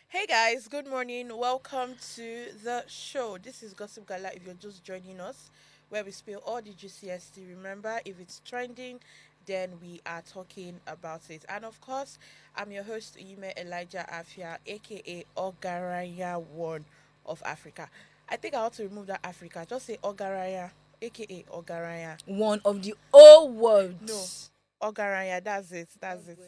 Hey guys, good morning. Welcome to the show. This is Gossip Gala if you're just joining us, where we spill all the GCST. Remember, if it's trending, then we are talking about it. And of course, I'm your host, Ime Elijah Afia, aka Ogaraya One of Africa. I think I ought to remove that Africa. Just say Ogaraya, aka Ogaraya. One of the old No, words. Ogaraya, that's it. That's it.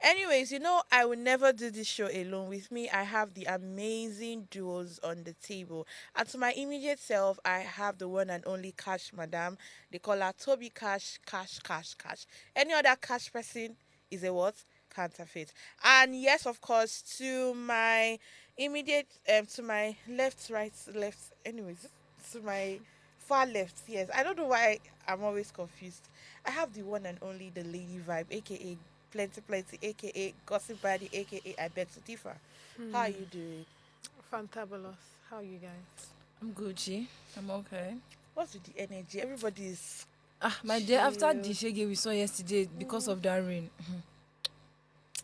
Anyways, I will never do this show alone. With me, I have the amazing duos on the table. And to my immediate self, I have the one and only Cash Madam. They call her Toby Cash, Cash, Cash, Cash. Any other cash person is a what? Counterfeit. And yes, of course, to my immediate, to my left, right, left, anyways, to my far left, yes. I don't know why I'm always confused. I have the one and only the lady vibe, aka Plenty Plenty, aka Gossip Buddy, aka I Beg to Differ. How are you doing? Fantabulous. How are you guys? I'm Gucci. I'm okay. What's with the energy? Everybody is My dear, after the chill. shege we saw yesterday because of that rain.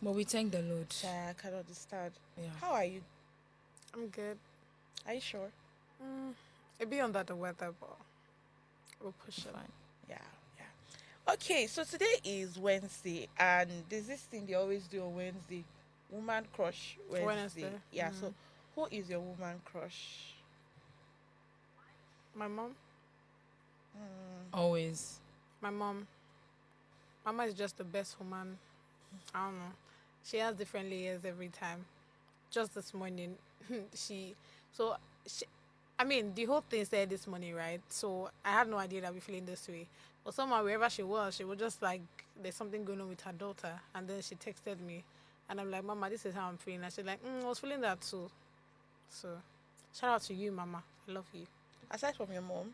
But we thank the Lord. I can understand. Yeah. How are you? I'm good. Are you sure? It be under the weather, but we'll push it. Fine. Yeah, yeah. Okay, so today is Wednesday, and there's this thing they always do on Wednesday, Woman Crush Wednesday. Wednesday. Yeah, so who is your woman crush? My mom. Always. My mom. Mama is just the best woman. I don't know. She has different layers every time. Just this morning, she. So, she, I mean, the whole thing said this morning, right? So I had no idea that we're feeling this way. But somehow, wherever she was just like, there's something going on with her daughter. And then she texted me. And I'm like, Mama, this is how I'm feeling. And she's like, I was feeling that too. So, shout out to you, Mama. I love you. Aside from your mom,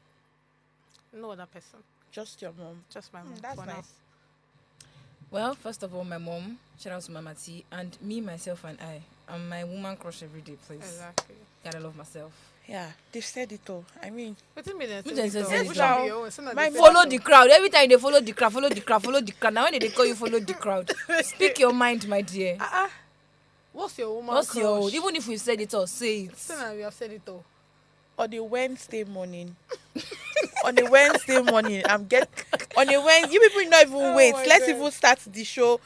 No other person. just your mom. Just my mom. That's for now. nice. Well, first of all, my mom, shout out to Mama T, and me, myself, and I. I'm my woman crush every day, please. Exactly. Gotta love myself. Yeah, they've said it all. I mean, What do you mean? Who just said it Which now? one be your own? So now My they say Follow so. the crowd. Every time they follow the crowd, follow the crowd, follow the crowd. Now when they call you follow the crowd, speak your mind, my dear. What's your woman What's crush? your even if we said it all, say it. So now we have said it all. on a Wednesday morning. On a Wednesday morning, on a Wednesday. You people not even Oh wait. my Let's God. even start the show.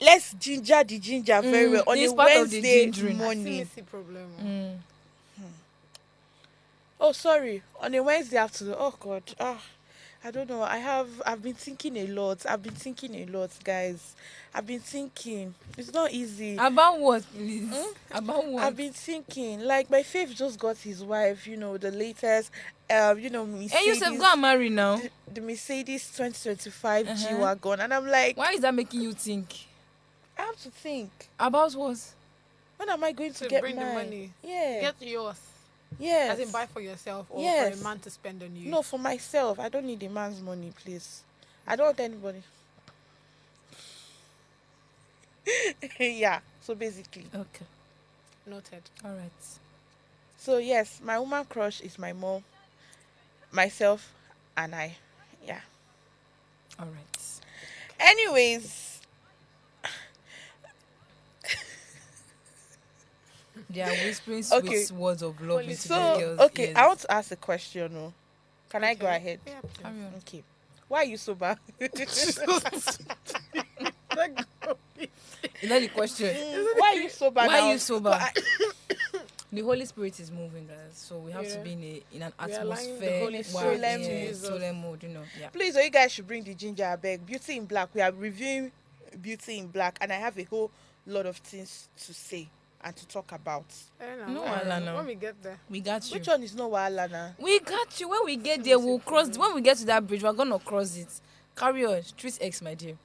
Let's ginger the ginger very well on it's a part of the Wednesday gingering. morning. See problem. Oh, sorry. On a Wednesday afternoon. Oh God. I don't know. I've been thinking a lot. Guys. I've been thinking. It's not easy. About what, please? About what? I've been thinking. Like my faith just got his wife. The latest. Mercedes. And you said go and marry now. The Mercedes 2025 G Uh-huh. wagon, and I'm like, Why is that making you think? I have to think. About what? When am I going to To get bring the mine? money. Yeah. Get yours. Yes. As in buy for yourself or for Yes. a man to spend on you. No, for myself. I don't need a man's money, please. I don't want anybody. Yeah. So basically. Okay. Noted. All right. So yes, my woman crush is my mom, myself, and I. Yeah. All right. Anyways, They are whispering sweet Okay. words of love Holy into the so girls' okay, ears. I want to ask a question. Oh. Can I go Okay. ahead? Yeah, please. Carry on. Okay. Why are you sober? Is that the question? Why are you sober Why now? are you sober? I- The Holy Spirit is moving, guys. So we have to Yeah. be in an We are allowing the atmosphere Holy where Spirit to use us. solemn mode, Yeah. Please, you guys should bring the ginger I beg. Beauty in Black. We are reviewing Beauty in Black, and I have a whole lot of things to say and to talk about. No, Alana. When we get there. We got you. Which one is no wahala now? We got you. When we get there, we'll cross. When we get to that bridge, we're gonna cross it. Carry on. Street X, my dear.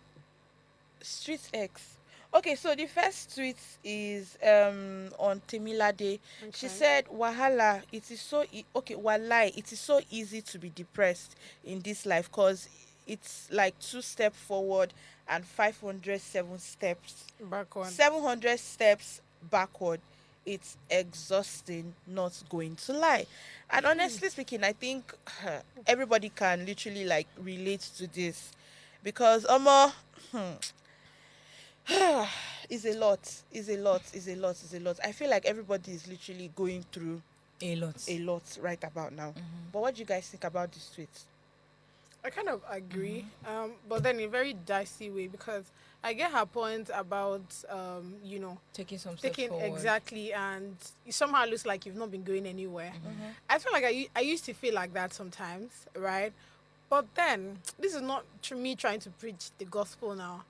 Street X. Okay, so the first tweet is on Temilade. She Okay. said, "Wahala, it is so okay. Walai, it is so easy to be depressed in this life because it's like 2 steps forward and 507 steps, Back one. 700 steps backward. It's exhausting. Not going to lie, and honestly speaking, I think everybody can literally like relate to this because is a lot, is a lot, is a lot, is a lot. I feel like everybody is literally going through A lot. a lot right about now. But what do you guys think about this tweet? I kind of agree, but then in a very dicey way because I get her point about, Taking some steps taking forward. exactly, and it somehow looks like you've not been going anywhere. I feel like I used to feel like that sometimes, right? But then this is not me trying to preach the gospel now.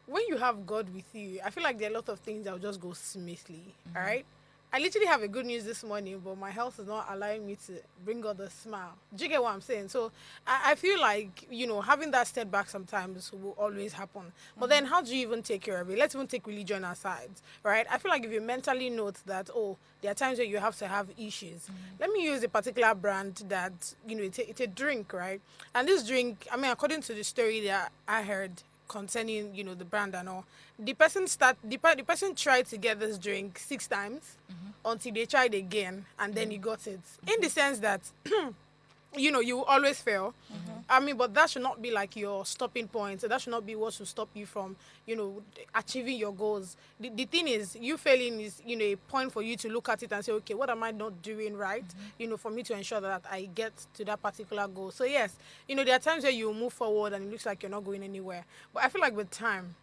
When you have God with you, I feel like there are a lot of things that will just go smoothly. All right. I literally have a good news this morning, but my health is not allowing me to bring out the smile. Do you get what I'm saying? So I feel like, having that setback sometimes will always happen. But then how do you even take care of it? Let's even take religion aside, right? I feel like if you mentally note that, oh, there are times where you have to have issues. Let me use a particular brand that, it's a drink, right? And this drink, I mean, according to the story that I heard, concerning the brand and all, the person tried to get this drink 6 times until they tried again and then he got it, in the sense that you always fail. I mean, but that should not be like your stopping point. So that should not be what should stop you from achieving your goals. The thing is, you failing is a point for you to look at it and say, okay, what am I not doing right, for me to ensure that I get to that particular goal. So yes, there are times where you move forward and it looks like you're not going anywhere, but I feel like with time,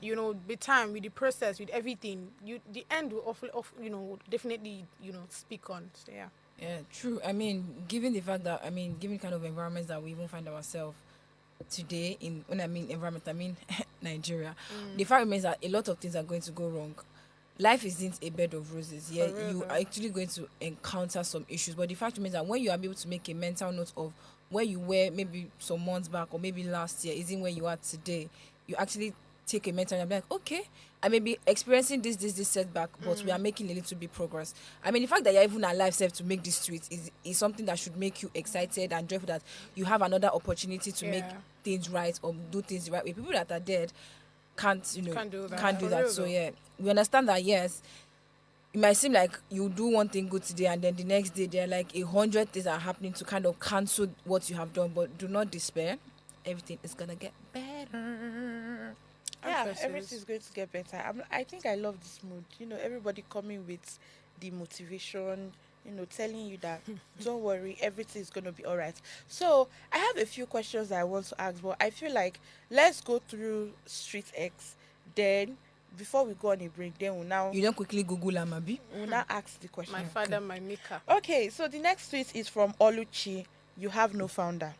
with time, with the process, with everything, the end will definitely speak on. So yeah. Yeah, true. I mean, given the fact that, given kind of environments that we even find ourselves today in, when I mean environment, I mean Nigeria, the fact remains that a lot of things are going to go wrong. Life isn't a bed of roses. Yeah, real you though. are actually going to encounter some issues. But the fact remains that when you are able to make a mental note of where you were maybe some months back or maybe last year, isn't where you are today, you actually take a mental and be like, okay, I may be experiencing this setback, but we are making a little bit progress. I mean, the fact that you're even alive self to make this tweet is something that should make you excited and joyful that you have another opportunity to make Yeah. things right or do things the right way. People that are dead can't, Can't do that. can't do For that. real So though. yeah, we understand that. Yes, it might seem like you do one thing good today and then the next day there are like 100 things are happening to kind of cancel what you have done, but do not despair. Everything is gonna get better. Yeah, Emphasis. everything's going to get better. I think I love this mood. Everybody coming with the motivation, telling you that don't worry, everything's going to be all right. So I have a few questions that I want to ask, but I feel like let's go through Street X. Then, before we go on a break, then You don't quickly Google Amabi. we'll now ask the question. My father, my maker. Okay, so the next tweet is from Oluchi. You have no founder.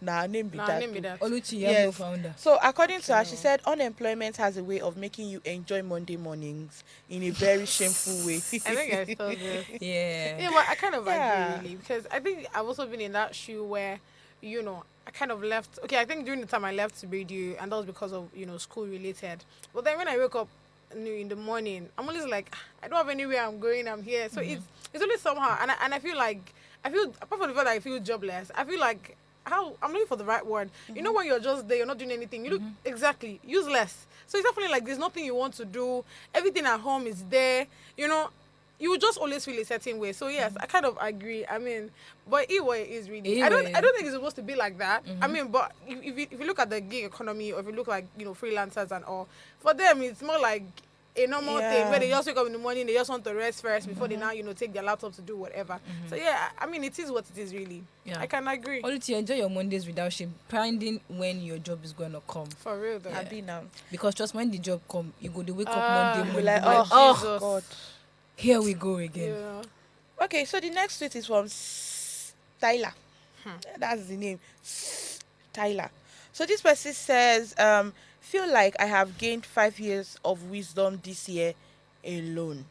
Nah, her name be Nah, that. name me too. that. Oluchi, you have no founder. So according to her, Okay. she said unemployment has a way of making you enjoy Monday mornings in a very shameful way. I think I saw this. Yeah. Yeah, but I kind of Yeah. agree really because I think I've also been in that shoe where, I kind of left. Okay, I think during the time I left radio, and that was because of school related. But then when I wake up in the morning, I'm always like, "Ah, I don't have anywhere I'm going. I'm here." So it's always somehow, and I feel like apart from the fact that I feel jobless, I feel like how I'm looking for the right word. You know, when you're just there, you're not doing anything. You look exactly useless. So it's definitely like there's nothing you want to do. Everything at home is there. You will just always feel a certain way. So yes, I kind of agree. I mean, but anyway, is really. I don't think it's supposed to be like that. I mean, but if you look at the gig economy, or if you look like freelancers and all, for them it's more like a normal thing where they just wake up in the morning, they just want to rest first before they now take their laptop to do whatever. So yeah, I mean it is what it is really. Yeah. I can agree. Oluchi, enjoy your Mondays without shame, finding when your job is going to come. For real though. I be now. Because just when the job come, you go to wake up Monday You Be morning. like, you be oh, Jesus. God. here we go again. Yeah. Okay, so the next tweet is from Tyler. That's the name. Tyler. So this person says, feel like I have gained 5 years of wisdom this year alone.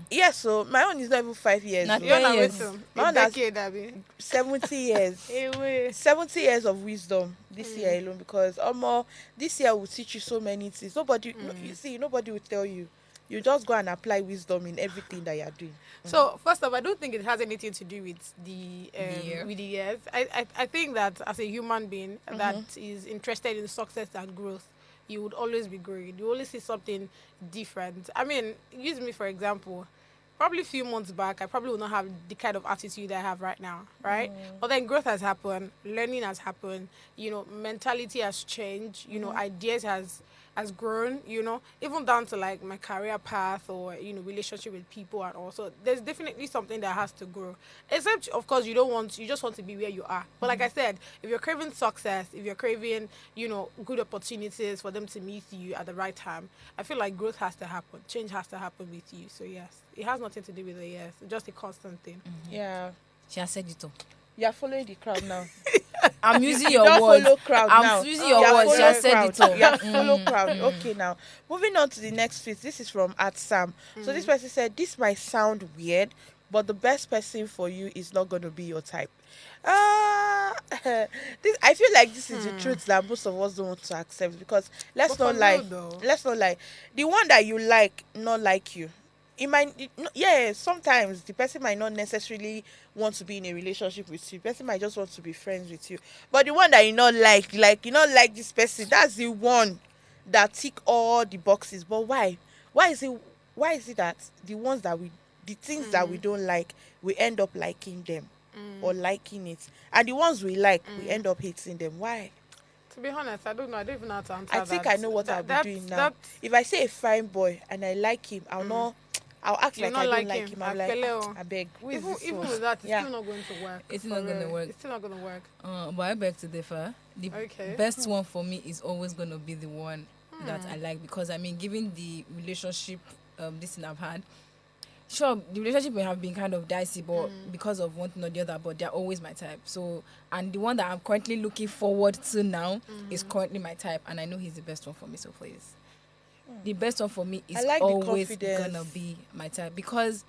Yes, so my own is not even 5 years. Not So You're not 10 with years. him. my A own has decade, Abby. 70 years. Away. 70 years of wisdom this year alone, because this year will teach you so many things. Nobody, no, you see, nobody will tell you. You just go and apply wisdom in everything that you're doing. So first of all, I don't think it has anything to do with The year. the years. I think that as a human being that is interested in success and growth, you would always be growing. You always see something different. I mean, use me for example. Probably a few months back, I probably would not have the kind of attitude I have right now, right? But then growth has happened, learning has happened, mentality has changed, ideas has grown, even down to like my career path or relationship with people and all. So there's definitely something that has to grow. Except of course you just want to be where you are. But like I said, if you're craving success, if you're craving, good opportunities for them to meet you at the right time, I feel like growth has to happen. Change has to happen with you. So yes, it has nothing to do with the years. It's just a constant thing. Yeah. She has said it all. You're following the crowd now. I'm using You your don't words. follow crowd now. I'm using your You're words. She has following said it crowd. all. You're follow crowd. Okay, now moving on to the next tweet. This is from @Sam. So this person said, "This might sound weird, but the best person for you is not going to be your type." Uh, this, I feel like this is the truth that most of us don't want to accept, because let's But not for lie. real though. Let's not lie. The one that you like, not like you. Yeah, sometimes the person might not necessarily want to be in a relationship with you. The person might just want to be friends with you. But the one that you not like you not like this person, that's the one that tick all the boxes. But why? Why is it why is it that the things that we don't like, we end up liking them or liking it? And the ones we like, we end up hating them. Why? To be honest, I don't know. I don't even know how to answer I that. think I know what I'll be doing now. If I say a fine boy and I like him, I'll act You like not I like don't like him. him. I'm like, Akpele o. I beg. Who is Even this even one? with that, it's Yeah. still not going to work. It's For not gonna real. work. It's still not going to work. But I beg to differ. The Okay. best one for me is always going to be the one that I like, because I mean, given the relationship this thing I've had, sure, the relationship may have been kind of dicey, but because of one thing or the other, but they're always my type. So, and the one that I'm currently looking forward to now is currently my type, and I know he's the best one for me. So please, the best one for me is I like the always confidence. gonna be my type, because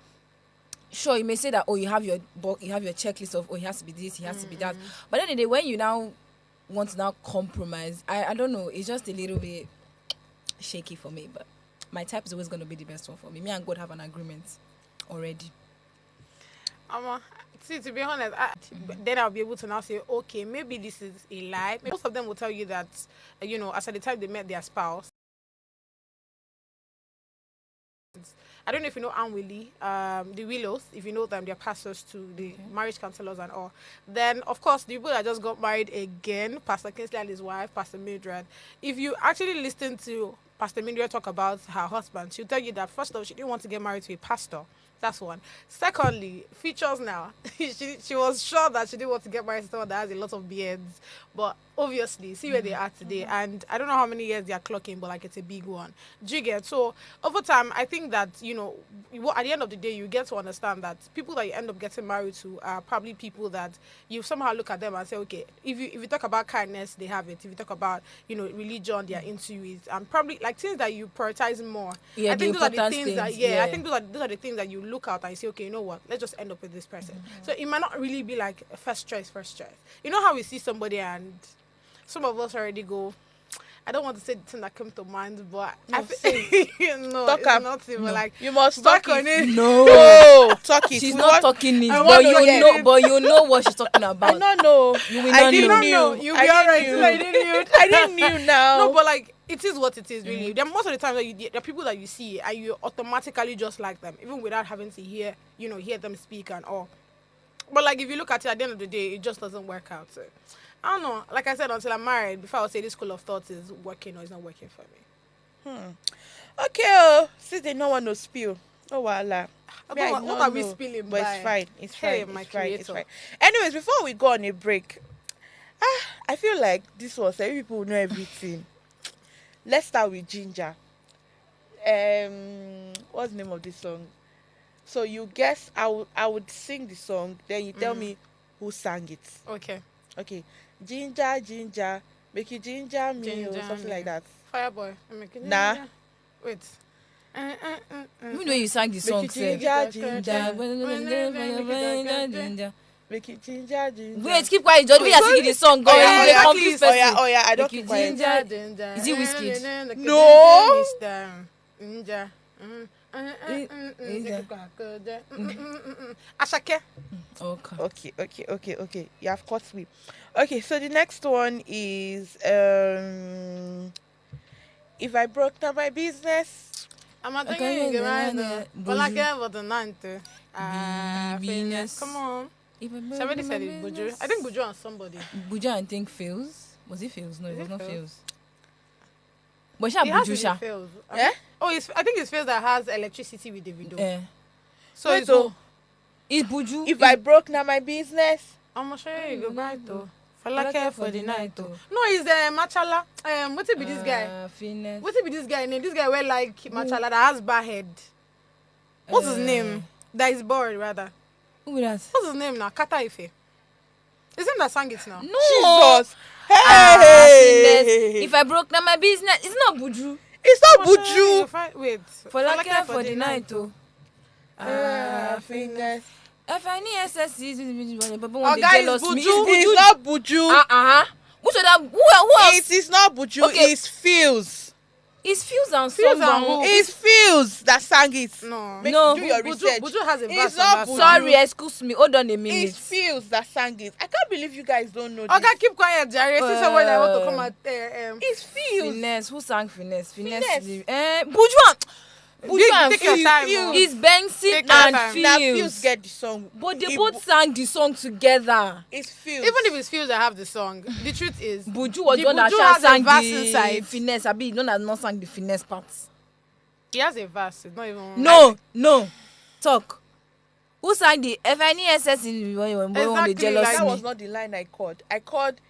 sure, you may say that, oh, you have your checklist of, oh, he has to be this, he has to be that, but then the day when you now want to now compromise, I don't know, it's just a little bit shaky for me. But my type is always going to be the best one for me. Me and God have an agreement already. See, to be honest, then I'll be able to now say, okay, maybe this is a lie. Most of them will tell you that, as at the time they met their spouse. I don't know if you know Anne Willie, the Willows, if you know them, they're pastors to the marriage counselors and all. Then, of course, the people that just got married again, Pastor Kingsley and his wife, Pastor Mildred. If you actually listen to Pastor Mildred talk about her husband, she'll tell you that, first of all, she didn't want to get married to a pastor. That's one. Secondly, features now. she was sure that she didn't want to get married to someone that has a lot of beards. But obviously, see where they are today. And I don't know how many years they are clocking, but like it's a big one. Do you get? So over time, I think that, at the end of the day, you get to understand that people that you end up getting married to are probably people that you somehow look at them and say, okay, if you talk about kindness, they have it. If you talk about, religion, they are into it. And probably like things that you prioritize more. Yeah, I think those are the things that, yeah. I think those are the things that you look out and you say, okay, you know what, let's just end up with this person. So it might not really be like first choice. You know how we see somebody and some of us already go, I don't want to say the thing that came to mind, but No, no, Talk it's up. not even No. like You must back talk on it. it. No, talk it. She's We not want- talking it, I but want to you hear know, it. but you know what she's talking about. I don't know. You will I not didn't know. No, knew. you'll I be alright. didn't I knew. didn't knew. I didn't knew now. No, but like it is what it is, really. There are most of the time that there are people that you see and you automatically just like them, even without having to hear them speak and all. But like if you look at it at the end of the day, it just doesn't work out. So, I don't know. Like I said, until I'm married, before I would say this school of thought is working or it's not working for me. Okay, since they no want to spill. Oh, voila. What are we spilling But by? it's fine. It's Hey, fine. my It's fine. It's creator. fine. Anyways, before we go on a break, I feel like this was people will know everything. Let's start with Ginger. What's the name of this song? So you guess I would sing the song, then you tell me who sang it. Okay. Okay. Ginger, ginger, make you ginger me or Ginger something me. like that. Fireboy. I'm making Nah. ginger. Wait. Even though you sang the Make song, you sef. ginger, Make you ginger, ginger. Wait, keep quiet. Just we are singing the song. Go. Oh You yeah, oh dey yeah, confuse oh yeah, person. oh yeah. I don't Make you keep quiet. ginger. Is it Wizkid? No. Ashake. Okay. Okay. You have caught me. Okay, so the next one is if I broke down my business. I'm not Okay, thinking you yeah, right yeah, but like Bonjour. for the ninth. Venus. Come on. If I broke Somebody down said my it, Buju. business. I think Buju and somebody. Buja, I think Fails. Was it Fails? No, it Is was it not Fails? Fails. But Sha It has to Buju be Sha. fails. Eh? I think it's fails that has electricity with the video. So Wait, it's oh, It's Buju. if I broke down my business. I'm gonna show you go back though. For Falake like for for the the night, night oh. though. No, it's Machala. What it be this guy? Finesse. What it be this guy name? This guy wear like Machala that has bad head. What's his name? That is bored rather. Who be that? What's his name now? Kata Ife. It's him that sang it now. No. Jesus. Hey. Finesse. If I broke down my business, it's not Buju. It's not I'ma show you, Buju. Wait. Falake for the night, oh. Finesse. If I need SSC, people Oh, want to guys, jealous me. Buju. It's not Buju. Which other? Who else? It is not Buju. Okay. It's Fuse. It's Fuse and Fuse and someone. who? It's Fuse that sang it. No. No. Do your Buju, research. Buju has a It's verse not on that Buju. song. Sorry, excuse me. Hold on a minute. It's Fuse that sang it. I can't believe you guys don't know Okay, this. keep quiet, Jerry. Since somebody I want to come at It's Fuse. Finesse. Who sang Finesse? Finesse. Buju and Take your Fuse. time. Fuse. oh. It's Benson Take your and time. Now Fuse Fuse. get the song. But they It- both sang the song together. It's Fuse. Even if it's Fuse that have the song, the truth is Buju was The the one that Buju Sha has a sang verse the inside. Finesse. I be the one that not sang the Finesse part. he has a verse. It's not even No. Talk. Who sang the FNESS in when they Exactly, jealous like that me? was not the line I called. I called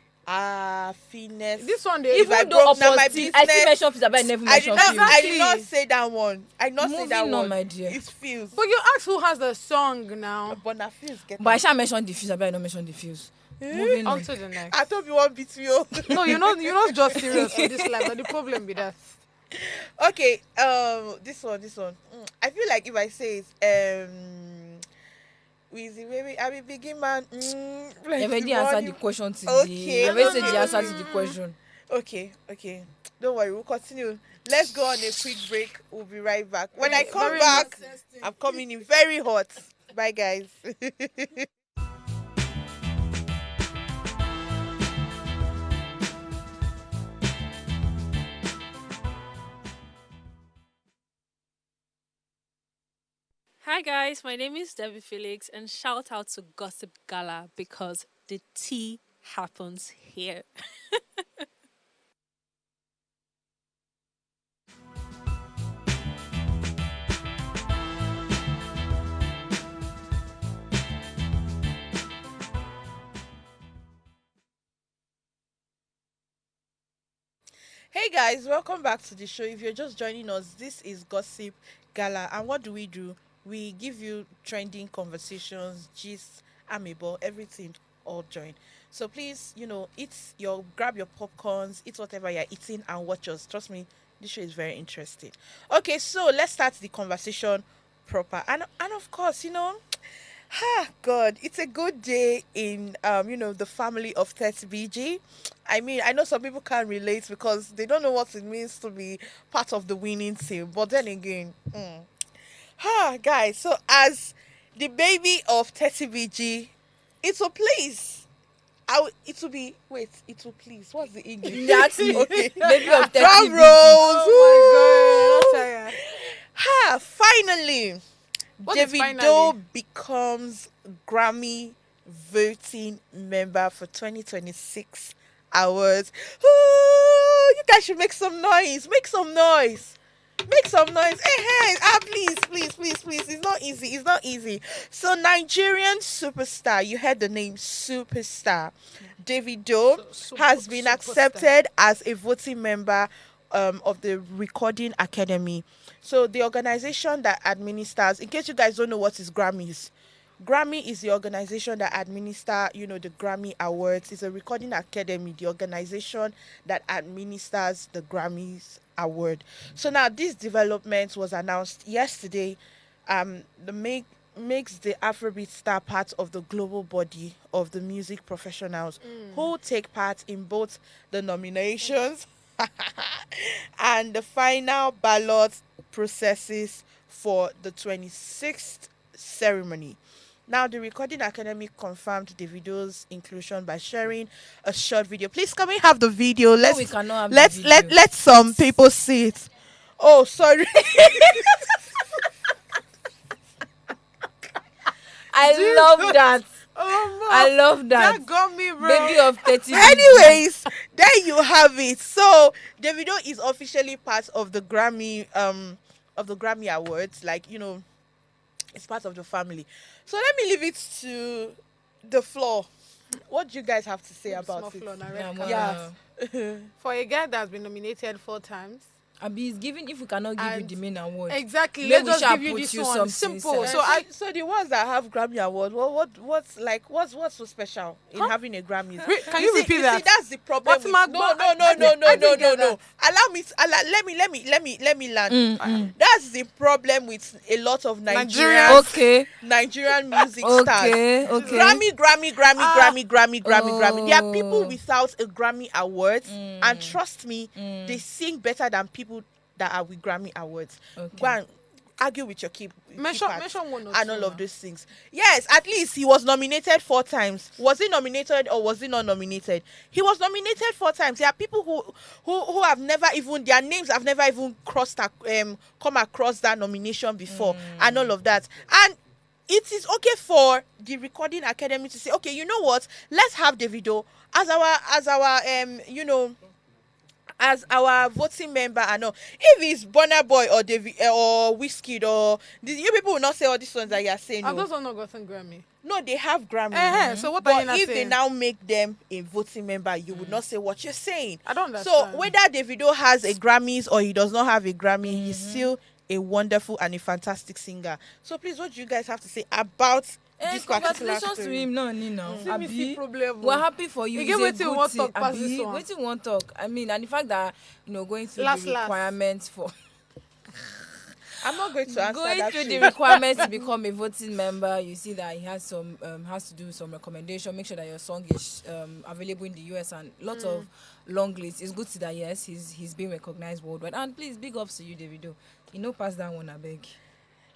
Finesse. This one. They If I Even though broke down my opposite, I still business, mention Fuse, but I never I did mention not. Fuse. Exactly. I did not say that one. I did not say that Moving on, one. my dear. It's Fuse. But you ask who has the song now. But now Fuse get. But I shall mention the Fuse, but I don't mention the Fuse. Moving on. On to the next. I thought you want beat me up. No, you're not just serious for this life. But the problem with that. Okay. This one. I feel like if I say it, Wheezy, baby, I be biggie man. You Bless already the answered body. the question today. Okay. You already said the answer to the question. Okay. Don't worry, we'll continue. Let's go on a quick break. We'll be right back. When I come Very back, I'm coming in very hot. Bye, guys. Hi guys, my name is Debbie Felix and shout out to Gossip Gala because the tea happens here. Hey guys, welcome back to the show. If you're just joining us, this is Gossip Gala. And what do? We give you trending conversations, gist, amable, everything all join. So please, grab your popcorns, eat whatever you're eating and watch us. Trust me, this show is very interesting. Okay, so let's start the conversation proper. And of course, God, it's a good day in the family of 30BG. I mean, I know some people can't relate because they don't know what it means to be part of the winning team. But then again, guys, so as the baby of 30BG, it will please. It will please. What's the English? That's me. Okay. Baby of 30 Drum BG. rolls. Oh my God. That's Finally. What is Davido becomes Grammy voting member for 2026 awards. Ooh, you guys should make some noise. Make some noise. Hey, please. It's not easy. So Nigerian superstar, you heard the name superstar. Davido has been accepted as a voting member of the Recording Academy. So the organization that administers, in case you guys don't know what is Grammys, Grammy is the organization that administer, the Grammy Awards. It's a recording academy, the organization that administers the Grammys award. So now this development was announced yesterday. The makes the Afrobeat star part of the global body of the music professionals who take part in both the nominations and the final ballot processes for the 26th ceremony. Now, the Recording Academy confirmed Davido's inclusion by sharing a short video. Please, can we have the video? No, we cannot have let's the video. let some people see it. Oh, sorry. I love that. Oh, I love that. That got me, bro. Baby of 30. Anyways, there you have it. So Davido is officially part of the Grammy Awards. Like, it's part of the family. So let me leave it to the floor. What do you guys have to say about it? Yeah. For a guy that's been nominated 4 times. Abi is giving, if we cannot give you the main award. Exactly. Maybe Let's we just shall give you put this you one. something Simple. inside. So the ones that have Grammy Award, what's so special in having a Grammy? Can you repeat that? See, that's the problem. What's with- my- no. I didn't get that. Let me land. That's the problem with a lot of Nigerians. Okay. Nigerian music stars. Okay. Grammy. There are people without a Grammy award, and trust me, they sing better than people that are with Grammy awards. Okay. Go and argue with your Mention keypads one or and two all of now. those things. Yes, at least he was nominated 4 times. Was he nominated or was he not nominated? He was nominated 4 times. There are people who have never even, their names have never even come across that nomination before and all of that. And it is okay for the Recording Academy to say, okay, you know what? Let's have Davido as our voting member and all. If it's Burna Boy or David or Wizkid or you people will not say all these ones that you are saying. Are No, those one not gotten Grammy? no, they have Grammy. So what are you But not if they saying? now make them a voting member, you would not say what you're saying. I don't So understand. whether Davido has a Grammys or he does not have a Grammy, he's still a wonderful and a fantastic singer. So please, what do you guys have to say about this particular Congratulations to story? him. No, Nina. See me see problem. We're happy for you. Again, It's a wetin good wan thing. talk pass this Abi, one? wetin wan talk? I mean, and the fact that going through Last. the requirements for I'm not going to answer going that through shit. the requirements to become a voting member, you see that he has to do some recommendation. Make sure that your song is available in the US and lots of long lists. It's good to see that yes, he's being recognized worldwide. And please, big ups to you, Davido. Pass that one, I beg.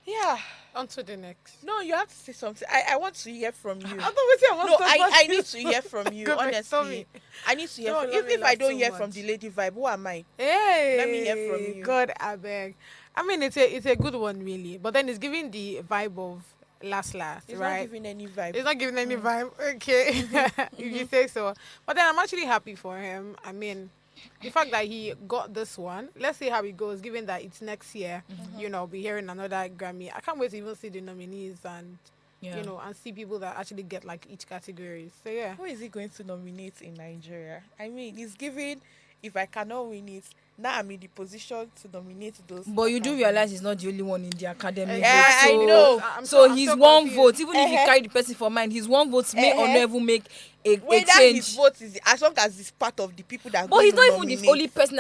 Yeah. On to the next. No, you have to say something. I want to hear from you. I thought we want No, to talk I about need this. to hear from you, Go back, tell honestly. me. I need to hear No, from let you. me If I laugh don't so hear much. from the lady vibe, who am I? Hey, Let me hear from you. God, I beg. I mean, it's a good one, really. But then it's giving the vibe of last, It's right? not giving any vibe. It's not giving any vibe. Okay, if you say so. But then I'm actually happy for him. I mean, the fact that he got this one, let's see how it goes, given that it's next year, I'll be hearing another Grammy. I can't wait to even see the nominees and, Yeah. and see people that actually get like each category. So, yeah. Who is he going to nominate in Nigeria? I mean, he's giving, if I cannot win it, now I'm in the position to nominate those. But you that do can realize he's not the only one in the academy. Yeah, so, I know. So I'm his so one confused. vote, even if you Uh-huh. carry the person for mind, his one vote may or Uh-huh. not even make a whether change. his vote is as long as it's part of the people that. But he's going not to even the nominate. only person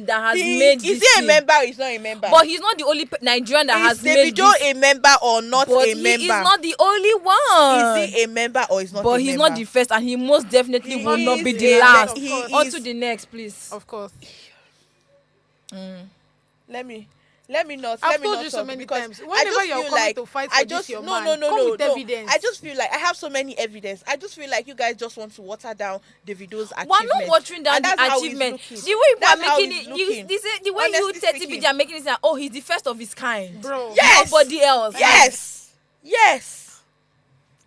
that has made Is this he a thing. member or he's not a member? But he's not the only Nigerian that has is made Davido this. a member or not But a he member? is not the only one. Is he a member or is not But a he's member? not the first, and he most definitely He will not be is the a- last. he On is- to the next, please. Of course. Let me not. I've let me told not you so talk many because times. I Whenever just you're feel coming like to fight I for this just your no man, no no come no with no. evidence. I just feel like I have so many evidence. I just feel like you guys just want to water down Davido's achievement. We're not watering down And that's the how he's achievement. looking. The way you are That's how making he's it, you, looking. the way you Honestly 30 speaking. BJ are making it sound, oh, he's the first of his kind. Bro. Yes. Nobody else. Yes. Yes.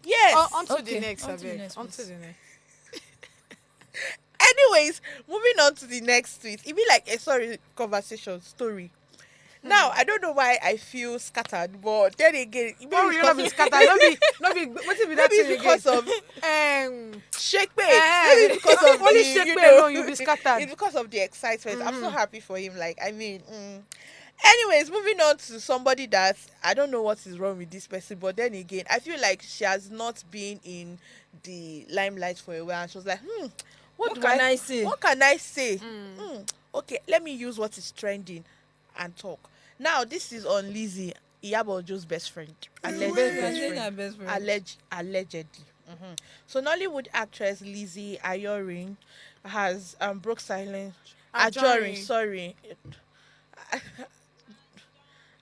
Yes. On to Okay, the next, on to the Abeg. next, On to please. the next. Anyways, moving on to the next tweet. It be like a conversation story. Now I don't know why I feel scattered, but then again, maybe Why will it's you not be because scattered? Not be. What if that maybe thing it's because again? of shake Eh, maybe it's because of only the, shake you pay know, alone, you'll be scattered. It's because of the excitement. I'm so happy for him. Like I mean, Anyways, moving on to somebody that I don't know what is wrong with this person, but then again, I feel like she has not been in the limelight for a while. And she was like, What can I say? What can I say? Okay, let me use what is trending and talk. Now, this is on Lizzy, Iyabo's best friend, alleged best Say friend, na best friend. allegedly. So, Nollywood actress Lizzy Ayorin has broke silence. Ajorin, Anjorin. sorry.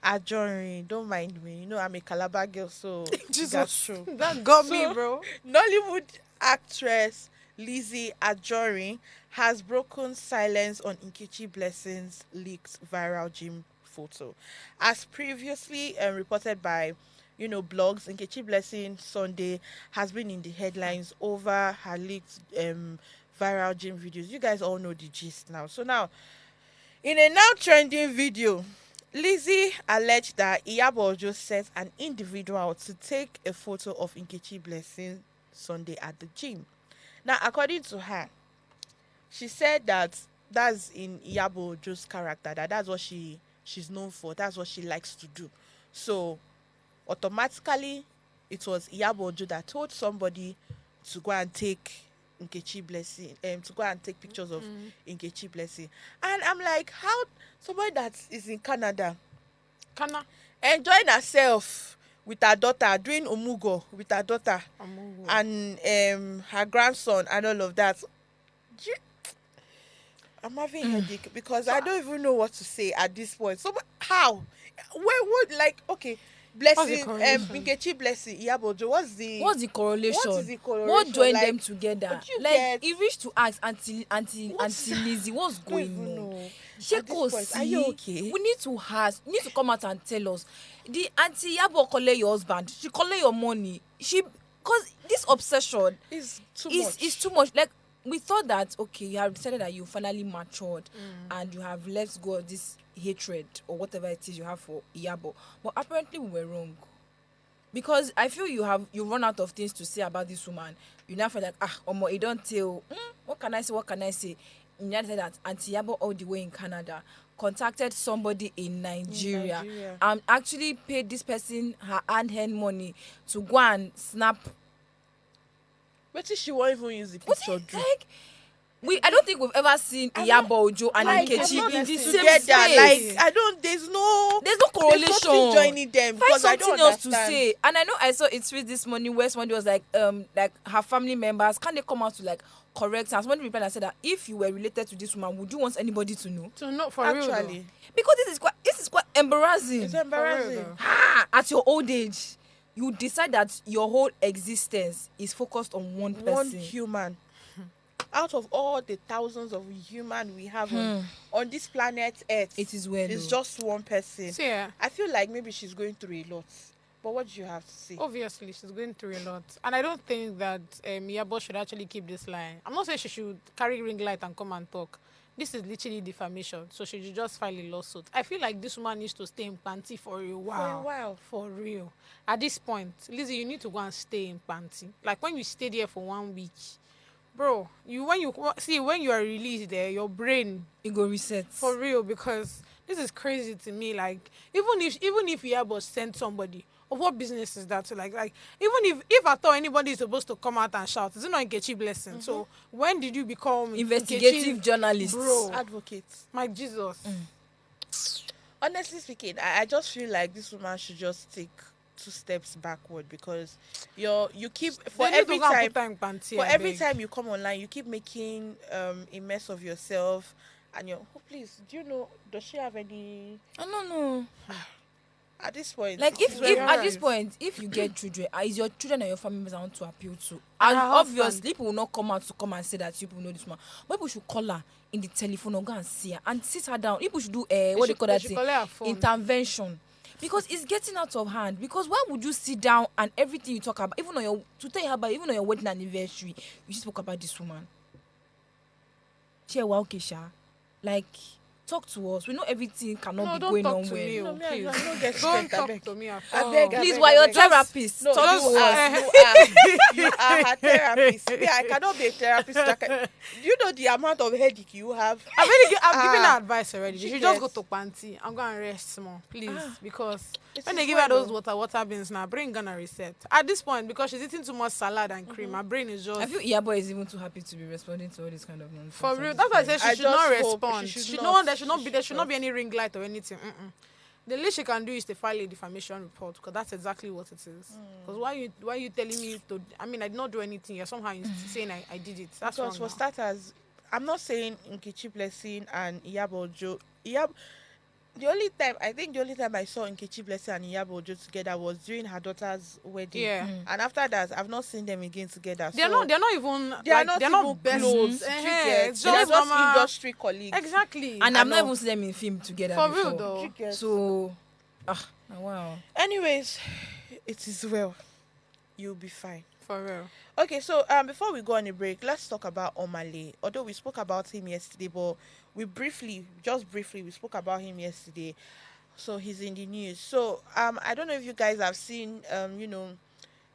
Ajorin, don't mind me. You know I'm a Calabar girl, so that's Jesus, true. that got me, So, bro. Nollywood actress Lizzy Anjorin has broken silence on Nkechi Blessing's leaked viral gym photo. As previously reported by, blogs, Nkechi Blessing Sunday has been in the headlines over her leaked viral gym videos. You guys all know the gist now. So now, in a now trending video, Lizzy alleged that Iyabo just sent an individual to take a photo of Nkechi Blessing Sunday at the gym. Now, according to her, she said that that's in Iyabo Ojo's character, that's what she's known for, that's what she likes to do. So, automatically, it was Iyabo Ojo that told somebody to go and take Nkechi Blessing, to go and take pictures of Nkechi Blessing. And I'm like, how somebody that is in Canada Kana. enjoying herself with her daughter, doing omugo with her daughter Amugo. and her grandson and all of that. You- I'm having headache because I don't even know what to say at this point. So how? Where would like okay, Blessing correlation? Nkechi Blessing Iyabo Ojo, What's the correlation? what is the correlation? What joined Like, them together? do you Like get he reached to ask Auntie what's Lizzy, what's I don't going even on? know. At this Sheko, point, are you see, okay? we need to ask. You need to come out and tell us. The Auntie Iyabo collect your husband. She collect your money. Cause this obsession It's too is much. too much. Like we thought that okay, you have decided that you finally matured and you have let go of this hatred or whatever it is you have for Iyabo. But apparently we were wrong. Because I feel you run out of things to say about this woman. You now feel like omo, it don't tell. What can I say? What can I say? You now say that Auntie Iyabo all the way in Canada contacted somebody in Nigeria, Nigeria. and actually paid this person her hand money to go and snap. But she won't even use the What's picture. it like? I don't think we've ever seen Iyabo Ojo and Like, Nkechi I'm not in the same together. space. Like, I don't. There's no Correlation. There's nothing joining them Find because I don't something else to understand. say. And I know I saw it tweet this morning where somebody was like her family members, can they come out to like correct her? Somebody replied and said that if you were related to this woman, would you want anybody to know? To not for real. Actually, Because this is quite embarrassing. it's embarrassing. though. At your old age, you decide that your whole existence is focused on one person. One human. Out of all the thousands of human we have on this planet Earth, It is well. it's though. just one person. See, yeah, I feel like maybe she's going through a lot. But what do you have to say? obviously she's going through a lot, and I don't think that Iyabo should actually keep this line. I'm not saying she should carry ring light and come and talk. This is literally defamation, so she should just file a lawsuit. I feel like this woman needs to stay in panty for a while. while. For real. At this point, Lizzy, you need to go and stay in panty. Like when you stay there for 1 week, bro, when you are released there, your brain It go reset. for real, because this is crazy to me. Like even if Iyabo sent somebody, of what business is that? So like even if I thought anybody is supposed to come out and shout, is it not Nkechi Blessing? So when did you become Investigative Nkechi's journalists. bro? Advocates. My Jesus. Honestly speaking, I just feel like this woman should just take 2 steps backward because you keep for They need every to go and time put her in panty, for I every beg. time you come online you keep making a mess of yourself and please, do you know, does she have any I don't know. at this point? Like it's if very at this nice. point, if you get children, is your children and your family members I want to appeal to. And And her husband. obviously people will not come out to come and say that people know this woman. But people should call her in the telephone or go and see her and sit her down. People should do what they should- call they that should thing? collect her phone. Intervention. Because it's getting out of hand. Because why would you sit down and everything you talk about, even on your wedding anniversary, you spoke about this woman? She wow, Kesha. Like talk to us. We know everything cannot No, be don't going talk on to well. me, No, me, please. I don't get Don't straight, talk abeg. to me at I all. beg, Please, abeg, we're your abeg. therapist. No, talk you to are, us. you are her therapist. Me, I cannot be a therapist. Do you know the amount of headache you have? I've given her advice already. she She should just go gets- to Panty. I'm going to rest more, please. Because It when is they give her well, those though. water beans now, brain gonna reset. At this point, because she's eating too much salad and cream, her brain is just... I feel Iyabo is even too happy to be responding to all this kind of nonsense. For at real. this That's why I point. said she I should not just hope respond. she should Should not. not, there should not She be there should should not be not. any ring light or anything. The least she can do is to file a defamation report, because that's exactly what it is. Because why you telling me to? I mean, I did not do anything. You're somehow saying I did it. That's Because wrong for now. starters, I'm not saying Nkechi Blessing and Iyabo Ojo. The only time I saw Nkechi Blessing and Iyabo Ojo together was during her daughter's wedding. Yeah. And after that, I've not seen them again together. They're so not. They're not even. they are Like, not they're even not best. close. Do you get? It's They're just just normal. industry colleagues. Exactly. And I I've not know. even seen them in film together For before. real though. Do you get? So, wow. Anyways, it is well. You'll be fine. For real. Okay, so before we go on a break, let's talk about Omale. Although we spoke about him yesterday, but just briefly, we spoke about him yesterday. So he's in the news. So I don't know if you guys have seen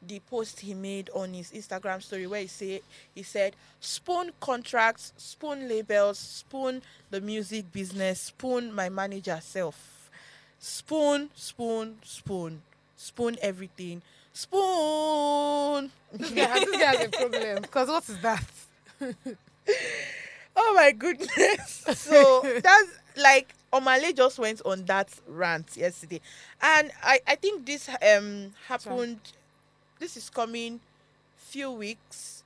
the post he made on his Instagram story where he said spoon contracts, spoon labels, spoon the music business, spoon my manager self. Spoon, spoon, spoon. Spoon everything. Spoon. This guy has a problem. Because what is that? Oh my goodness. So that's like Omale just went on that rant yesterday. And I think this happened this is coming weeks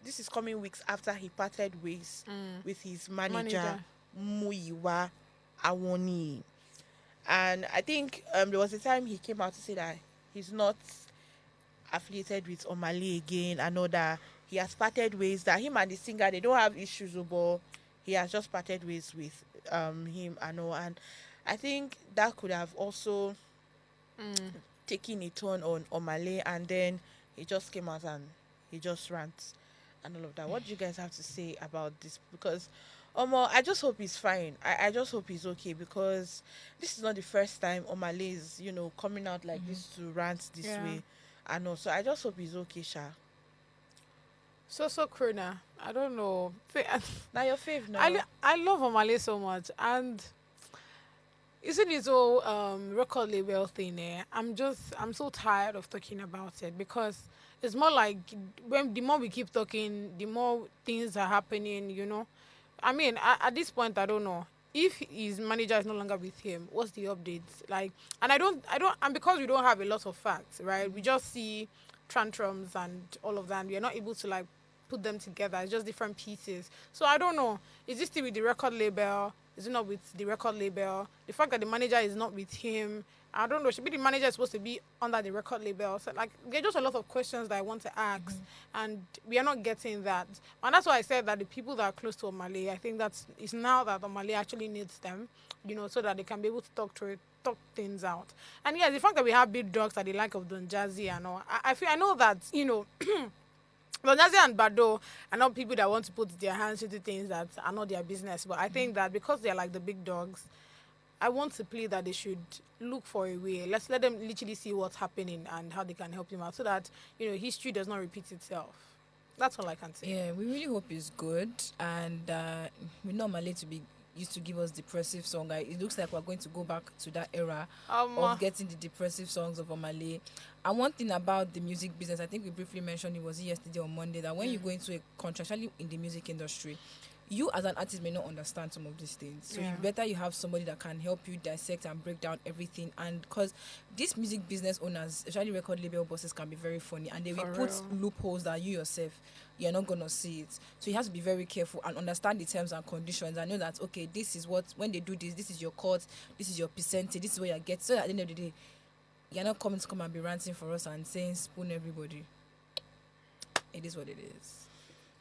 after he parted ways with his manager. Muyiwa Awoni. And I think there was a time he came out to say that he's not affiliated with Omale again. I know that he has parted ways, that him and the singer, they don't have issues, but he has just parted ways with him. I know. And I think that could have also taken a turn on Omale, and then he just came out and he just rants and all of that. What do you guys have to say about this? Because I just hope he's fine. I just hope he's okay, because this is not the first time Omale is, coming out like this to rant this way. I know. So I just hope he's okay, Sha. So Krona. I don't know. Now your fave now. I love Omale so much, and isn't this whole record label thing? I'm so tired of talking about it, because it's more like the more we keep talking, the more things are happening. I mean, at this point, I don't know if his manager is no longer with him. What's the updates like? And I don't, and because we don't have a lot of facts, right? We just see tantrums and all of that. We are not able to like put them together. It's just different pieces. So I don't know. Is this still with the record label? Is it not with the record label? The fact that the manager is not with him, I don't know. Should be the manager is supposed to be under the record label? So like, there's just a lot of questions that I want to ask, and we are not getting that. And that's why I said that the people that are close to Omale, I think it's now that Omale actually needs them, so that they can be able to talk things out. And yeah, the fact that we have big dogs that they like of Don Jazzy and all, I know that Don Jazzy and Bado are not people that want to put their hands into things that are not their business. But I think that because they're like the big dogs, I want to play that they should look for a way. Let's let them literally see what's happening and how they can help him out, so that history does not repeat itself. That's all I can say. Yeah, we really hope it's good, and we know Omale to be used to give us depressive song. It looks like we're going to go back to that era of getting the depressive songs of Omale. And one thing about the music business, I think we briefly mentioned it was yesterday or Monday, that when you go into a contract, especially in the music industry, you as an artist may not understand some of these things. So it's better you have somebody that can help you dissect and break down everything. And because these music business owners, especially record label bosses, can be very funny, and they will put loopholes that you yourself, you're not going to see it. So you have to be very careful and understand the terms and conditions and know that, okay, this is what, when they do this is your cut, this is your percentage, this is what you get. So at the end of the day, you're not coming to come and be ranting for us and saying spoon everybody. It is what it is.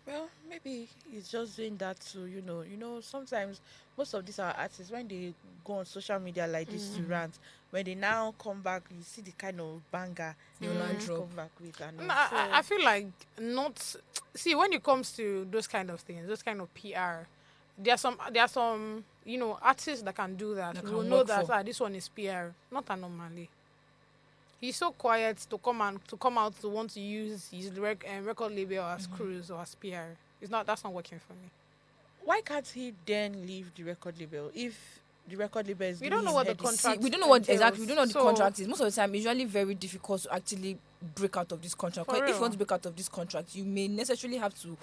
Well, maybe he's just doing that to, sometimes most of these are artists, when they go on social media like this to rant, when they now come back, you see the kind of banger they will come back with. And No, I feel like not... See, when it comes to those kind of things, those kind of PR, there are some artists that can do that. That We will can know work that for. this one is PR, not anomaly. He's so quiet to come out to want to use his record label as cruise or as PR. It's not That's not working for me. Why can't he then leave the record label if the record label is We giving don't know him what the headache? See, contract we don't know what exactly. We entails. don't know what the So contract is. Most of the time, it's usually very difficult to actually break out of this contract. for 'Cause if you want real. to break out of this contract, you may necessarily have to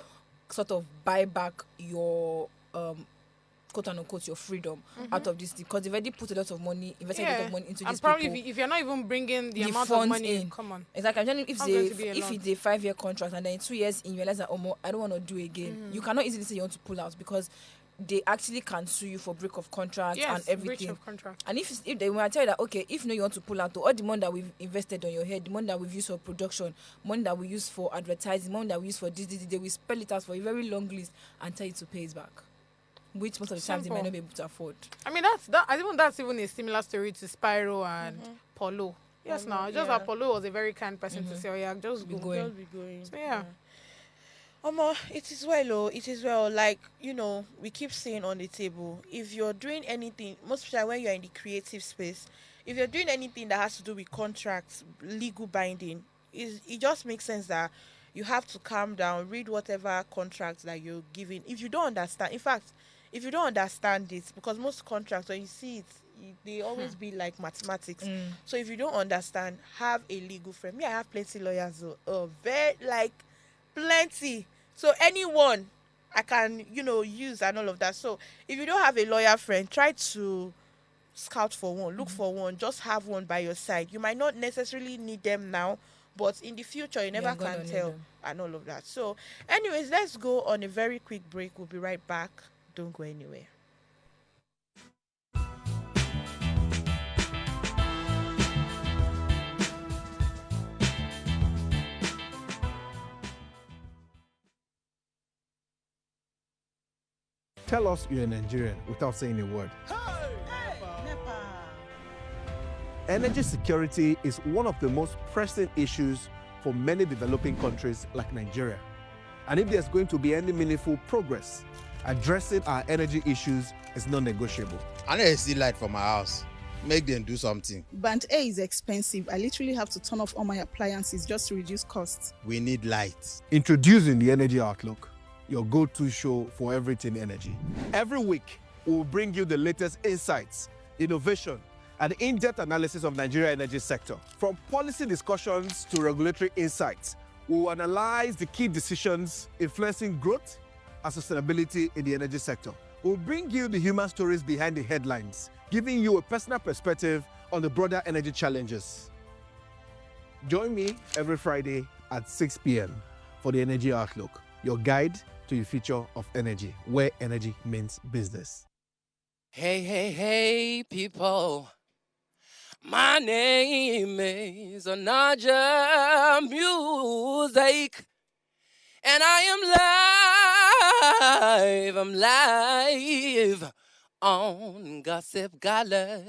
sort of buy back your quote unquote your freedom out of this because they've already put a lot of money, invested a lot Yeah, of money into and these probably people. if you're not even bringing the The amount of funds money, in. come on, Exactly. I'm telling you, not going to be a if lot. it's a 5-year contract and then in 2 years in you realize that I don't want to do again, you cannot easily say you want to pull out because they actually can sue you for break of contract and Yes, breach everything. of contract. And if they might tell you that okay, if no you want to pull out, all the money that we've invested on your head, the money that we've used for production, money that we use for advertising, money that we use for this, they will spell it out for a very long list and tell you to pay it back, which most of the times they might Simple. not be able to afford. I mean, I think that's even a similar story to Spyro and Polo. Yes, Polo, now just yeah. that Polo was a very kind person to say, "Oh yeah, just Be go." going. Just be going. So yeah. It is well, oh, it is well. Like, we keep saying on the table, if you're doing anything, most especially when you're in the creative space, if you're doing anything that has to do with contracts, legal binding, it just makes sense that you have to calm down, read whatever contracts that you're giving. If you don't understand, in fact, if you don't understand it, because most contracts, when you see it, they always be like mathematics. So if you don't understand, have a legal friend. Me, I have plenty lawyers, very like plenty. So anyone I can, use and all of that. So if you don't have a lawyer friend, try to scout for one, look for one, just have one by your side. You might not necessarily need them now, but in the future you never You're gonna can need tell them. and all of that. So anyways, let's go on a very quick break. We'll be right back. Don't go anywhere. Tell us you're a Nigerian without saying a word. Energy security is one of the most pressing issues for many developing countries like Nigeria. And if there's going to be any meaningful progress, addressing our energy issues is non-negotiable. I need to see light for my house. Make them do something. Band A is expensive. I literally have to turn off all my appliances just to reduce costs. We need light. Introducing the Energy Outlook, your go-to show for everything energy. Every week, we'll bring you the latest insights, innovation, and in-depth analysis of Nigeria energy sector. From policy discussions to regulatory insights, we'll analyze the key decisions influencing growth and sustainability in the energy sector. We'll bring you the human stories behind the headlines, giving you a personal perspective on the broader energy challenges. Join me every Friday at 6 p.m. for the Energy Outlook, your guide to the future of energy, where energy means business. Hey, hey, hey, people. My name is Anaja Music. And I'm live on Gossip Gala,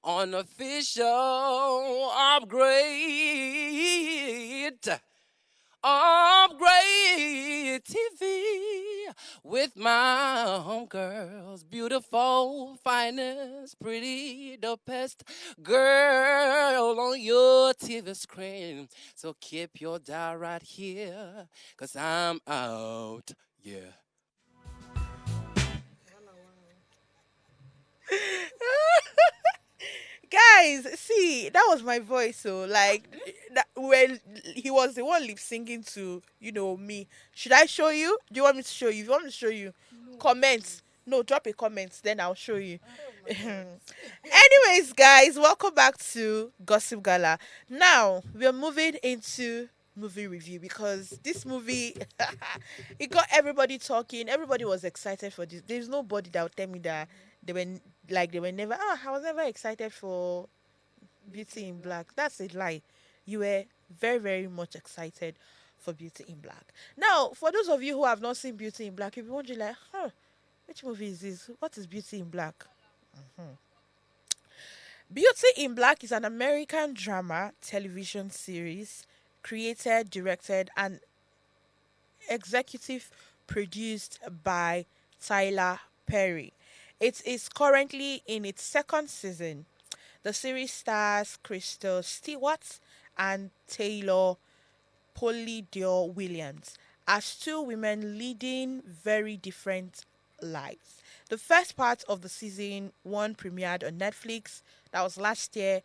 on official upgrade TV with my homegirls, beautiful, finest, pretty, the best girl on your TV screen. So keep your dial right here, 'cause I'm out. Yeah. Guys, see, that was my voice. So, like, that when he was the one lip singing to, me. Should I show you? Do you want me to show you? If you want me to show you, comment. No, drop a comment, then I'll show you. Anyways, guys, welcome back to Gossip Gala. Now we're moving into movie review because this movie it got everybody talking. Everybody was excited for this. There's nobody that would tell me that they were never. I was never excited for Beauty in Black. That's a lie. You were very, very much excited for Beauty in Black. Now, for those of you who have not seen Beauty in Black, you'll be wondering like, which movie is this? What is Beauty in Black? Beauty in Black is an American drama television series created, directed, and executive produced by Tyler Perry. It is currently in its second season. The series stars Crystal Stewart and Taylor Polydor Williams as two women leading very different lives. The first part of the season one premiered on Netflix. That was last year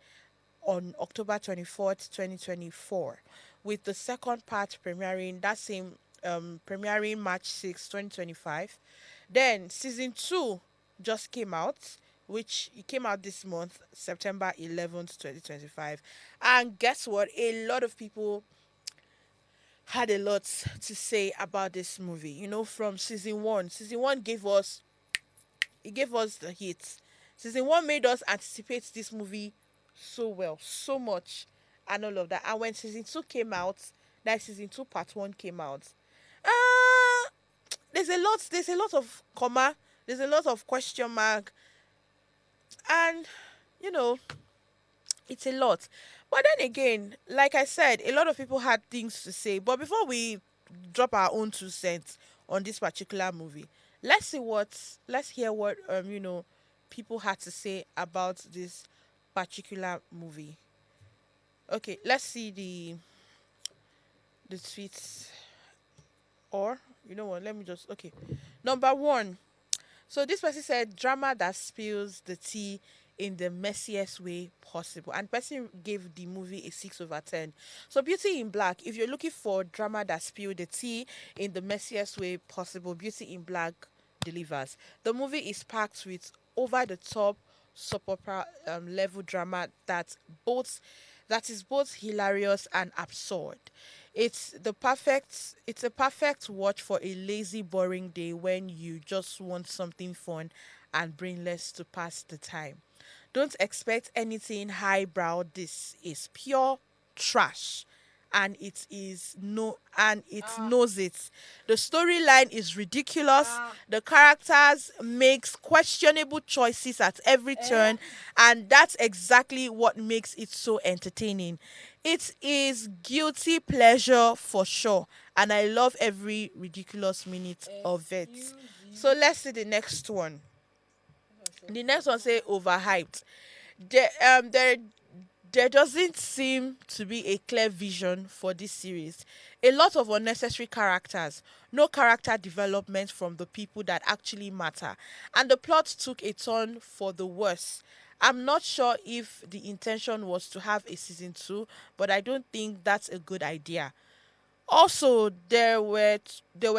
on October 24th, 2024, with the second part premiering that same premiering March 6th, 2025. Then season 2 just came out, which it came out this month, September 11th, 2025. And guess what? A lot of people had a lot to say about this movie. You know, from season 1. Season 1 gave us the hits. Season 1 made us anticipate this movie so well, so much, and all of that. And when season 2 came out, that season 2 part 1 came out, uh there's a lot of comma, there's a lot of question mark, and you know, it's a lot. But then again, like I said, a lot of people had things to say. But before we drop our own 2 cents on this particular movie, let's hear what people had to say about this particular movie. Okay, let's see the tweets, or you know what? Let me just okay. Number one. So this person said drama that spills the tea in the messiest way possible. And person gave the movie a 6/10. So Beauty in Black, if you're looking for drama that spilled the tea in the messiest way possible, Beauty in Black delivers. The movie is packed with over the top soap opera level drama that is both hilarious and absurd. It's a perfect watch for a lazy, boring day when you just want something fun and brainless to pass the time. Don't expect anything highbrow. This is pure trash. And it knows it. The storyline is ridiculous. The characters makes questionable choices at every turn, and that's exactly what makes it so entertaining. It is guilty pleasure for sure, and I love every ridiculous minute of it. So let's see the next one. The next one say overhyped. There, there doesn't seem to be a clear vision for this series. A lot of unnecessary characters, no character development from the people that actually matter, and the plot took a turn for the worse. I'm not sure if the intention was to have a season 2, but I don't think that's a good idea. Also, there were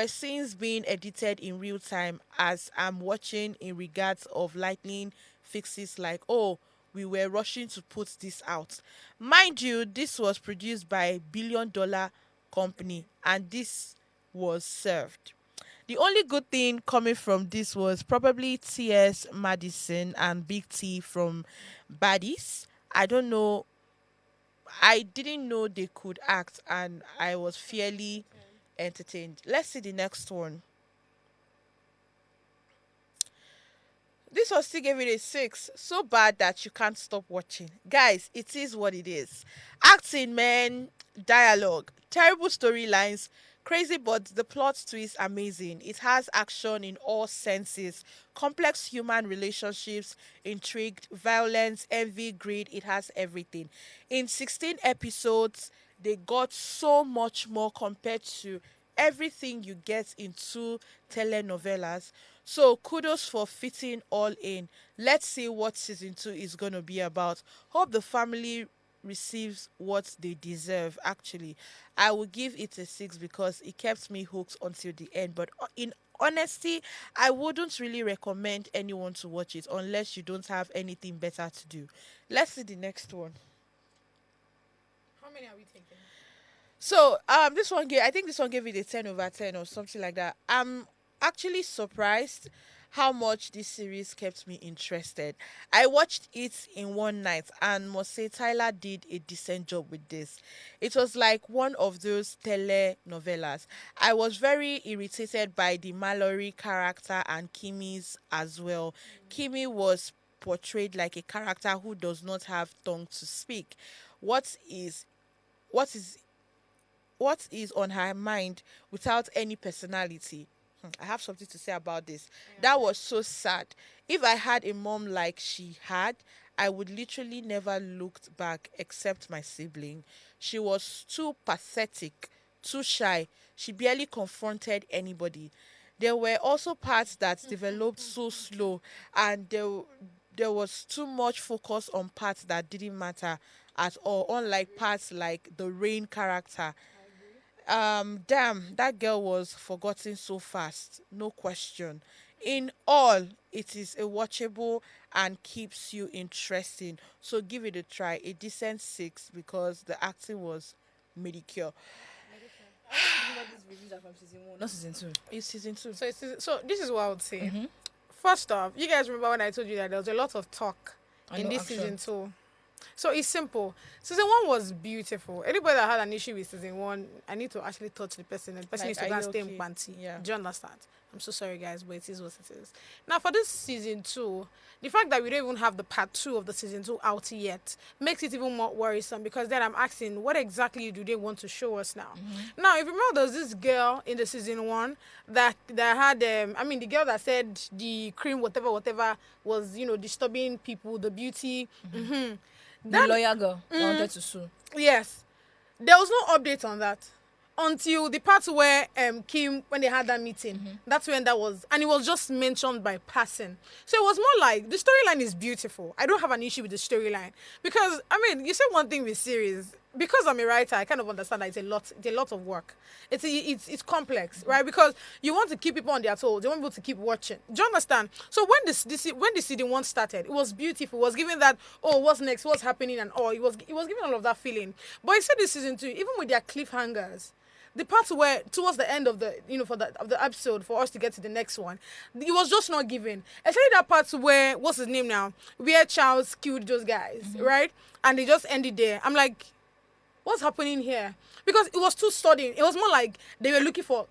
scenes being edited in real time as I'm watching in regards of lightning fixes like, oh, we were rushing to put this out. Mind you, this was produced by a $1 billion company and this was served. The only good thing coming from this was probably T.S. Madison and Big T from Baddies. I don't know, I didn't know they could act and I was fairly entertained. Let's see the next one. This one still gave it a 6. So bad that you can't stop watching. Guys, it is what it is. Acting, man, dialogue, terrible storylines, crazy but the plot twist amazing. It has action in all senses, complex human relationships, intrigue, violence, envy, greed. It has everything. In 16 episodes, they got so much more compared to everything you get in two telenovelas. So kudos for fitting all in. Let's see what season 2 is going to be about. Hope the family receives what they deserve. Actually, I will give it a 6 because it kept me hooked until the end. But in honesty, I wouldn't really recommend anyone to watch it unless you don't have anything better to do. Let's see the next one. How many are we taking? So this one gave I think this one gave it a 10/10 or something like that. I'm actually surprised how much this series kept me interested. I watched it in one night and must say Tyler did a decent job with this. It was like one of those telenovelas. I was very irritated by the Mallory character and Kimmy's as well. Kimmy was portrayed like a character who does not have tongue to speak. What is what is what is on her mind without any personality. I have something to say about this. That was so sad. If I had a mom like she had, I would literally never looked back except my sibling. She was too pathetic, too shy. She barely confronted anybody. There were also parts that developed so slow, and there was too much focus on parts that didn't matter at all, unlike parts like the rain character. Damn, that girl was forgotten so fast, no question. In all, it is a watchable and keeps you interesting. So give it a try, a decent 6 because the acting was mediocre. These reviews are from season 1, not season 2. It's season 2. So this is what I would say. First off, you guys remember when I told you that there was a lot of talk in this season 2. So it's simple. Season 1 was beautiful. Anybody that had an issue with season 1, I need to actually touch the person, and the person Like, needs to are go and you stay in okay? panty. Yeah. Do you understand? I'm so sorry, guys, but it is what it is. Now, for this season 2, the fact that we don't even have the part 2 of the season 2 out yet makes it even more worrisome, because then I'm asking, what exactly do they want to show us now? Now, if you remember, there's this girl in the season 1 that had, the girl that said the cream, whatever, was, disturbing people, the beauty. The lawyer girl wanted to sue. Yes. There was no update on that until the part where Kim, when they had that meeting. That's when that was, and it was just mentioned by passing. So it was more like, the storyline is beautiful. I don't have an issue with the storyline, because you say one thing with series, because I'm a writer, I kind of understand that it's a lot of work. It's complex, right? Because you want to keep people on their toes. You want people to keep watching. Do you understand? So when when the season 1 started, it was beautiful. It was giving that, oh, what's next, what's happening, and all. It was giving all of that feeling. But I said this season 2, even with their cliffhangers, the part where towards the end of the of the episode, for us to get to the next one, it was just not given. Especially that part where, what's his name now, where Charles killed those guys, right? And they just ended there. I'm like, what's happening here? Because it was too sudden. It was more like they were looking for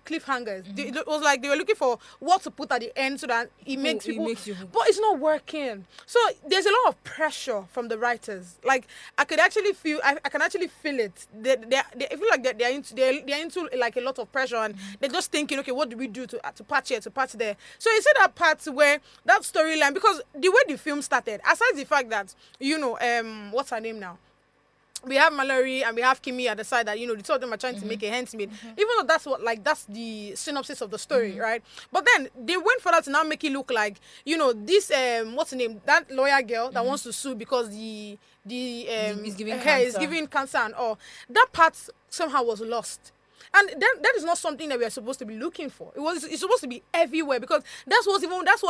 cliffhangers. It was like they were looking for what to put at the end so that it makes people. But it's not working. So there's a lot of pressure from the writers. Like, I can actually feel it. I feel like they're into like a lot of pressure, and they're just thinking, okay, what do we do to patch here, to patch there? So you see that part where that storyline, because the way the film started, aside the fact that what's her name now? We have Mallory and we have Kimmy at the side that, the two of them are trying to make a handsmaid. Even though that's the synopsis of the story, right? But then they went for that to now make it look like, this, what's her name? That lawyer girl that wants to sue because the is giving hair cancer. is giving cancer and all. That part somehow was lost. And that is not something that we are supposed to be looking for. It's supposed to be everywhere, because that's what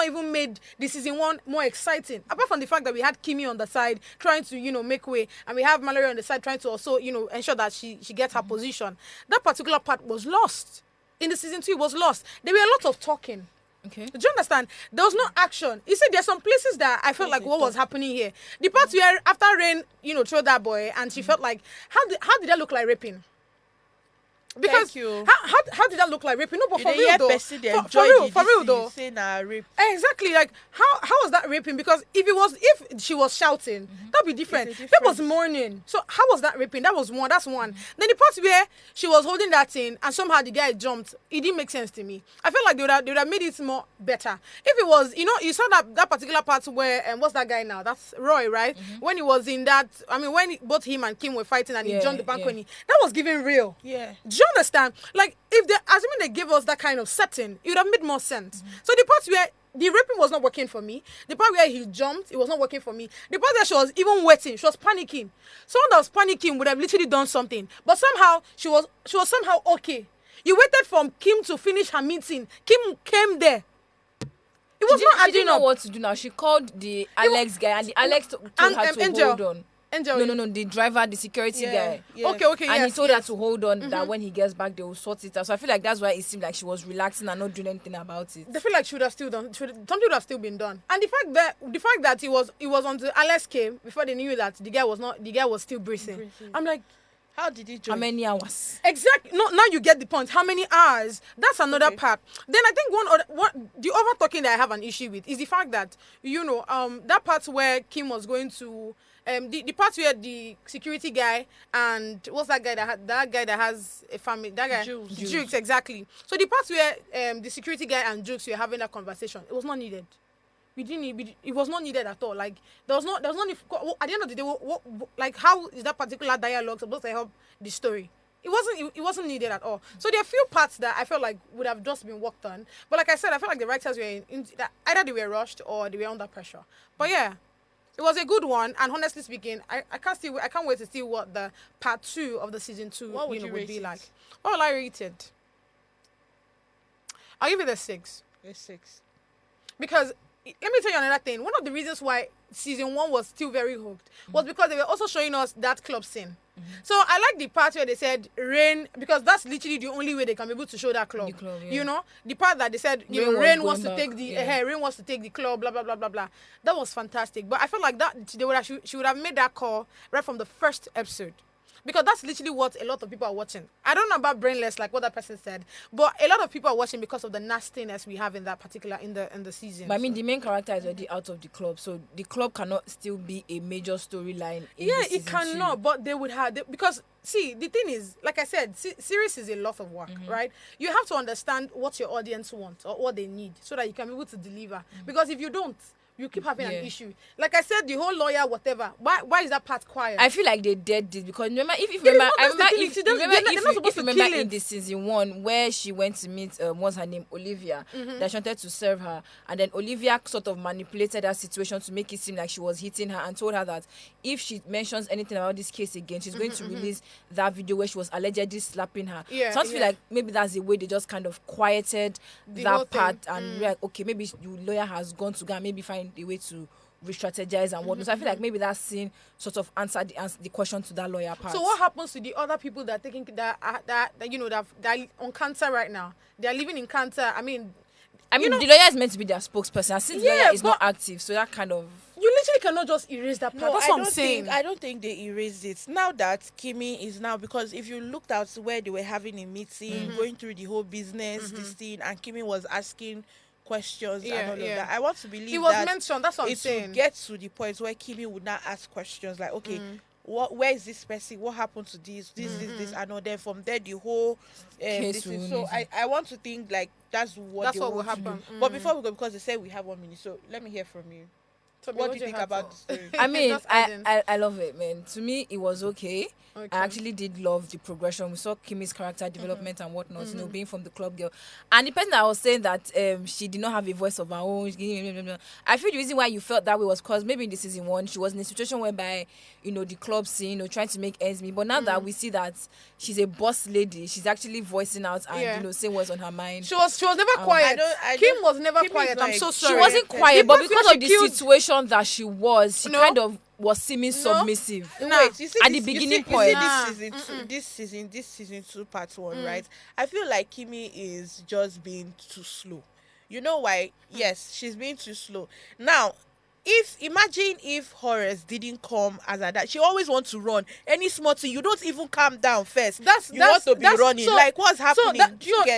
even made the season 1 more exciting. Apart from the fact that we had Kimmy on the side trying to make way, and we have Mallory on the side trying to also ensure that she gets her position. That particular part was lost in the season 2. It was lost. There were a lot of talking. Okay. Do you understand? There was no action. You see, there's some places that I felt like what was happening here. The part where after Rain, threw that boy, and she felt like, how did that look like raping? Because Thank you. How did that look like raping? No, but You for dey real hear though. person dey For enjoy real, the for real this though. thing, say na rape. Exactly, like how was that raping? Because if she was shouting, that'd be different. It's a That was difference. mourning. So how was that raping? That was one. That's one. Then the part where she was holding that thing and somehow the guy jumped, it didn't make sense to me. I feel like they would have made it more better. If it was, you saw that particular part where what's that guy now? That's Roy, right? When he was in that, when both him and Kim were fighting and he Yeah, jumped the balcony, yeah. that was giving real. Yeah. Do you understand? Like, if assuming they gave us that kind of setting, it would have made more sense. So the part where the raping was not working for me, the part where he jumped, it was not working for me. The part where she was even waiting, she was panicking. Someone that was panicking would have literally done something. But somehow, she was somehow okay. You waited for Kim to finish her meeting. Kim came there. It was not She adding didn't know up. what to do now. She called the Alex guy, and the Alex told her to Angel. hold on. Angel. No, the driver, the security guy. Yeah. Okay, And yes, he told her yes. to hold on, that when he gets back, they will sort it out. So I feel like that's why it seemed like she was relaxing and not doing anything about it. They feel like she would have still done. Something would have still been done. And the fact that it was until Alex came before they knew that the guy was still breathing. I'm like, How did he How join? many hours? exactly. No, now you get the point. How many hours? That's another Okay. part. Then I think the over talking that I have an issue with is the fact that that part where Kim was going to the part where the security guy and what's that guy that has a family, that guy Jukes, exactly. So the part where the security guy and Jukes were having that conversation, it was not needed. It was not needed at all. Like there was no need, at the end of the day, like how is that particular dialogue supposed to help the story? It wasn't needed at all. So there are a few parts that I felt like would have just been worked on. But like I said, I felt like the writers were that either they were rushed or they were under pressure. But yeah, it was a good one. And honestly speaking, I can't wait to see what the part 2 of the season 2 would be like. What will I rate it? I'll give it a 6. A 6. Because let me tell you another thing. One of the reasons why season 1 was still very hooked was because they were also showing us that club scene. So I like the part where they said rain, because that's literally the only way they can be able to show that club. Yeah. You know, the part that they said, rain wants to take the rain wants to take the club, blah blah blah blah blah. That was fantastic. But I felt like that she would have made that call right from the first episode. Because that's literally what a lot of people are watching. I don't know about brainless, like what that person said, but a lot of people are watching because of the nastiness we have in that particular in the season. But I mean, the main character is already out of the club, so the club cannot still be a major storyline. It cannot. But they would have because see, the thing is, like I said, series is a lot of work, right? You have to understand what your audience wants or what they need so that you can be able to deliver. Because if you don't, you keep having an issue. Like I said, the whole lawyer, whatever. Why is that part quiet? I feel like they did this because remember, if you remember in the season 1 where she went to meet what's her name, Olivia, that she wanted to serve her, and then Olivia sort of manipulated that situation to make it seem like she was hitting her and told her that if she mentions anything about this case again, she's going to release that video where she was allegedly slapping her. So I feel like maybe that's the way they just kind of quieted that part and like, okay, maybe the lawyer has gone to go and maybe find a way to re-strategize and whatnot. So I feel like maybe that scene sort of answered the question to that lawyer part. So what happens to the other people that are taking that on cancer right now? They are living in cancer. I mean, the lawyer is meant to be their spokesperson. Since the lawyer is not active, so that kind of you literally cannot just erase that part. That's what I'm saying. I don't think they erased it. Now that Kimi is now, because if you looked at where they were having a meeting, going through the whole business, this thing, and Kimi was asking questions and all of that. I want to believe it was mentioned. That's what I'm saying. It would get to the point where Kimi would not ask questions like, okay, where is this person? What happened to this, and all. Then from there, the whole so I want to think like that's what will happen. But before we go, because they said we have 1 minute, so let me hear from you. So what do you think about the story? I mean, I love it, man. To me, it was okay. I actually did love the progression. We saw Kimi's character development and whatnot, being from the club girl. And the person that was saying that she did not have a voice of her own, I feel the reason why you felt that way was because maybe in the season 1, she was in a situation whereby, the club scene, trying to make ends meet. But now that we see that she's a boss lady, she's actually voicing out and, saying what's on her mind. She was never quiet. Kim was never quiet. I'm so sorry. She wasn't quiet, but because of the situation that she was, she kind of was seeming submissive. Wait, you see at the beginning point. This season 2 part 1, right? I feel like Kimi is just being too slow. You know why? Yes, she's being too slow. Now, imagine if Horace didn't come as that, she always wants to run. Any small thing, you don't even calm down first. You want to be running. So, like what's happening?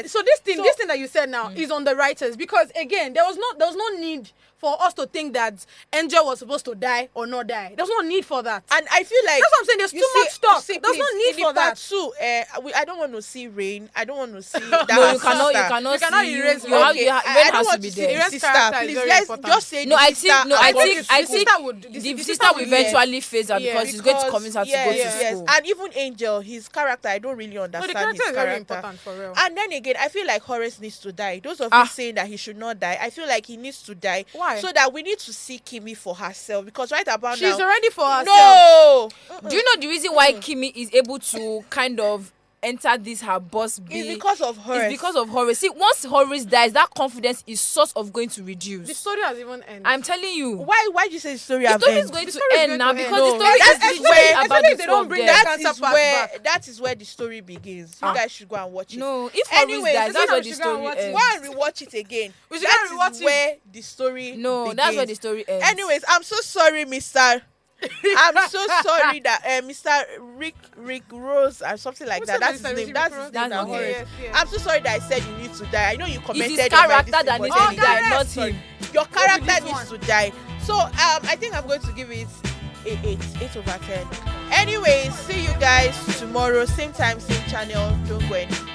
So this thing that you said now is on the writers, because again, there was no need for us to think that Angel was supposed to die or not die. There's no need for that. And I feel like that's what I'm saying. There's too much stuff. There's no need for that. Too. I don't want to see Rain. I don't want to see that. No, you cannot erase. Rain has to be there. Sister, please, let's just say I think the sister will eventually phase her because he's going to convince her to go to school. And even Angel, his character, I don't really understand his character. Very important for real. And then again, I feel like Horace needs to die. Those of you saying that he should not die, I feel like he needs to die. Why? So that we need to see Kimi for herself, because right about now she's already for herself. No. Do you know the reason why Kimi is able to kind of enter this her boss is because of Horace. It's because of Horace. See, once Horace dies, that confidence is sort of going to reduce. The story has even ended. I'm telling you. Why do you say the story has ended? The story is going to end now because the story is where about the they don't bring that is where the story begins. You guys should go and watch it. No, if Horace dies, that's where the story ends. Why rewatch it again? That is where the story begins. That's where the story ends. Anyways, I'm so sorry, Mr. I'm so sorry that Mr. Rick Rose or something like that. That's his name. That's his name. Yes. I'm so sorry that I said you need to die. I know you commented. It's his character that needs to die, not him. Your character needs to die. So I think I'm going to give it 8 over 10. Anyways, see you guys tomorrow, same time, same channel. Don't go anywhere.